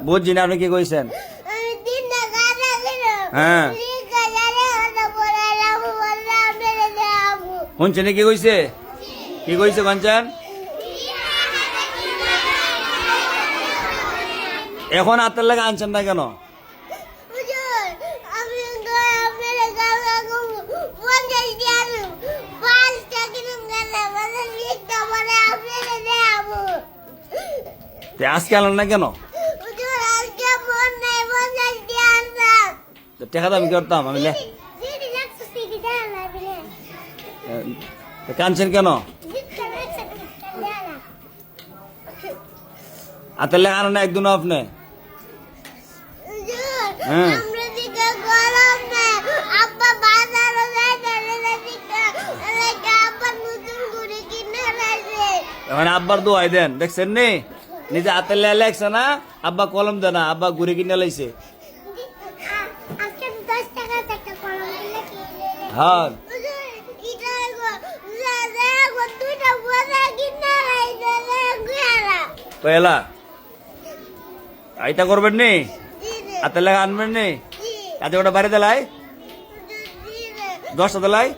বুঝছি না আপনি কি কইছেন? হ্যাঁ শুনছেন কি কইছে? কি কইছে কাঞ্চন? এখন আত্মার লাগে আনছেন না কেন? আজকে আনলেন না কেন? টেকা দাম কি করতাম আমি? কানছেন কেন? আত্মার লাগে আনেন না একদিনও আপনি? হ্যাঁ এখন আব্বার দোয়াই দেন, দেখছেন নি? নিজে হাতে লেখছে না, আব্বা কলম দেয় না, আব্বা ঘুরে কিনে লাইছে। হ্যাঁ পয়লা আইতা করবেন নি? হাতে লেখা আনবেন নি? কাজে ওটা বাড়ি দেলাই 10টা দেলাই